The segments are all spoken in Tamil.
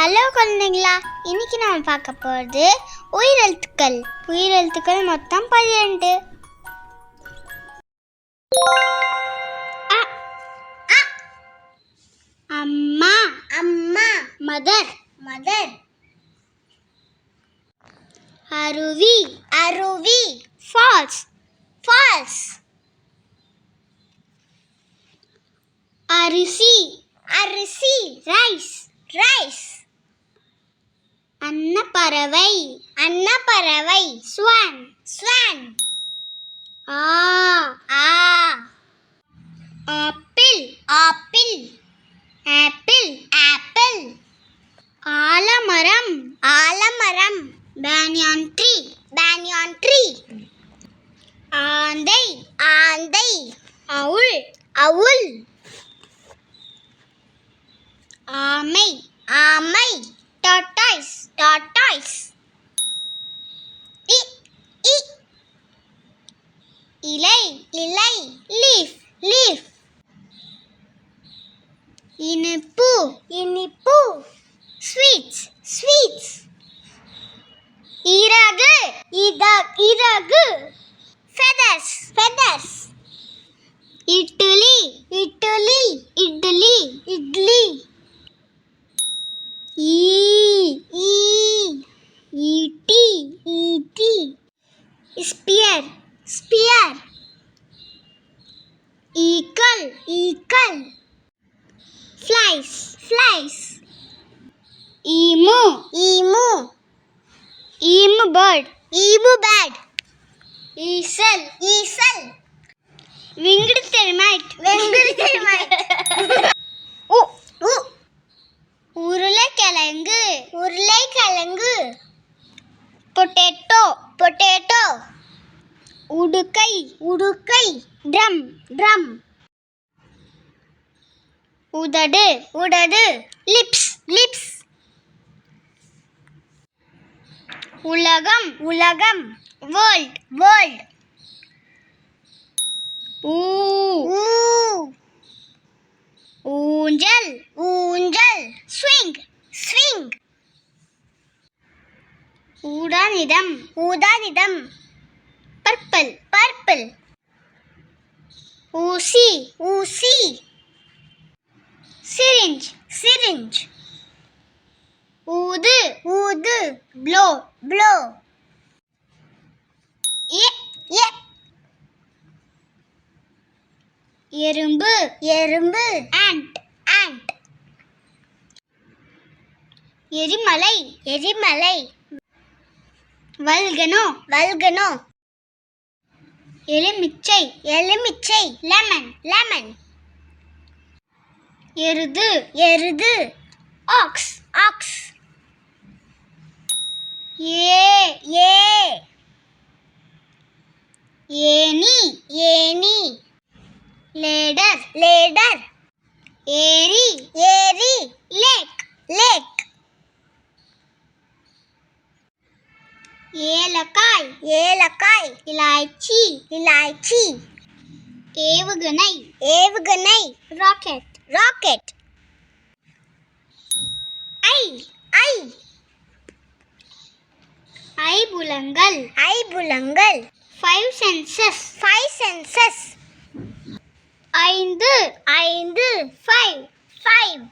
ஹலோ குழந்தைங்களா, இன்னைக்கு நம்ம பார்க்க போகிறது உயிரெழுத்துக்கள். உயிரெழுத்துக்கள் மொத்தம் 12. அம்மா அம்மா, மதர் மதர். அருவி அருவி, ஃபால்ஸ் ஃபால்ஸ். அரிசி அரிசி, ரைஸ் ரைஸ். அன்னப்பறவை அன்னப்பறவை, ஸ்வான் ஸ்வான். ஆ ஆ. Apple apple apple apple. ஆலமரம் ஆலமரம், பேனியான் ட்ரீ பேனியான் ட்ரீ. ஆந்தை ஆந்தை, அவுள் அவுள். ஆமை ஆமை, tortoise tortoise. இலை இலை, leaf leaf. இனிப்பு இனிப்பு, sweets sweets. இறகு இறகு, feathers feathers. இட்லி இட்லி இட்லி இட்லி. ஈட்டி ஈட்டி. Spear spear. ஈக்கல் ஈக்கல், flies flies. Emu emu emu bird emu bird. ஈசல் ஈசல். Winged termite winged termite. உருளைக்கிழங்கு உருளைக்கிழங்கு. Potato potato. உடுக்கை உடுக்கை, ட்ரம் ட்ரம். உதடு உதடு, லிப்ஸ் லிப்ஸ். உலகம் உலகம், வேர்ல்ட் வேர்ல்ட். ஊஞ்சல் ஊஞ்சல், ஸ்விங் ஸ்விங். ஊதாநிறம் ஊதாநிறம், பர்பிள் பர்பிள். ஊசி ஊசி, சிரிஞ்ச் சிரிஞ்ச். ஊது ஊது, ப்ளோ ப்ளோ. எறும்பு எறும்பு, ஆண்ட் ஆண்ட். எரிமலை எரிமலை, வல்கனோ வல்கனோ. எலுமிச்சை எலுமிச்சை, லெமன் லெமன். எருது எருது, ஆக்ஸ் ஆக்ஸ். ஏணி ஏணி, லேடர் லேடர். ஏரி ஏரி, லேக் லேக். ஏலக்காய் ஏலக்காய், இலாய்ச்சி இலாய்ச்சி. ஏவுகணை ஏவுகணை, ராக்கெட் ராக்கெட். ஐ ஐ. ஐபுலங்கள் ஐபுலங்கள், 5 senses 5 senses. ஐந்து ஐந்து, 5 5.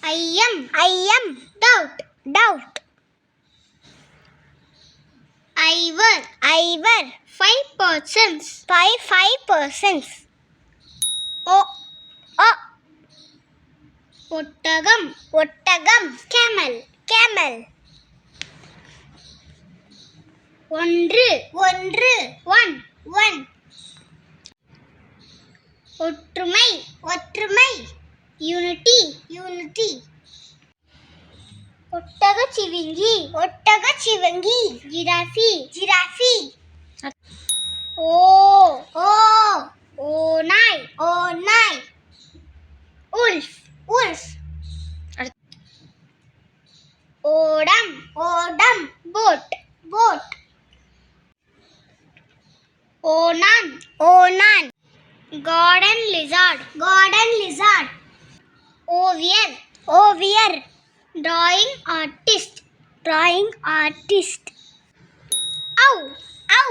ஐயம் ஐயம், டவுட் டவுட். ஐவர் ஐவர், 5 persons 5 persons. ஓ ஓ. ஒட்டகம் ஒட்டகம், கேமல் கேமல். ஒன்று ஒன்று, ஒன் ஒன். ஒற்றுமை ஒற்றுமை, யூனிட்டி யூனிட்டி. ஒட்டகச்சிவிங்கி ஒட்டகச்சிவிங்கி, ஜிராஃபி ஜிராஃபி. ஓ ஓ, ஓநாய் ஓநாய். Wolf wolf. ஓடம் ஓடம், போட் போட். ஓனான் ஓனான், garden lizard garden lizard. ஓவியர் ஓவியர் drawing artist drawing artist ஔ ஔ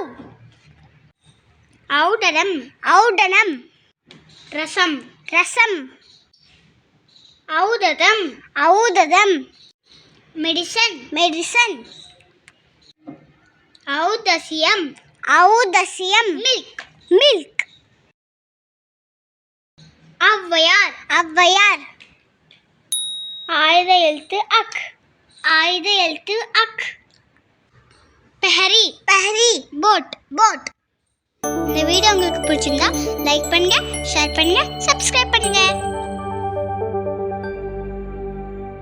ஔடலம் ஔடலம் ரசம் ரசம் ஔததம் ஔததம் மெடிசன் மெடிசன் ஔதசியம் ஔதசியம் மில்க் மில்க் ஔவையார் ஔவையார் ஆயுத எழுத்து அக் ஆயுத எழுத்து அக் பெஹரி பெஹரி போட் போட் இந்த வீடியோ உங்களுக்கு பிடிச்சிருந்தா லைக் பண்ணுங்க ஷேர் பண்ணுங்க சப்ஸ்கிரைப் பண்ணுங்க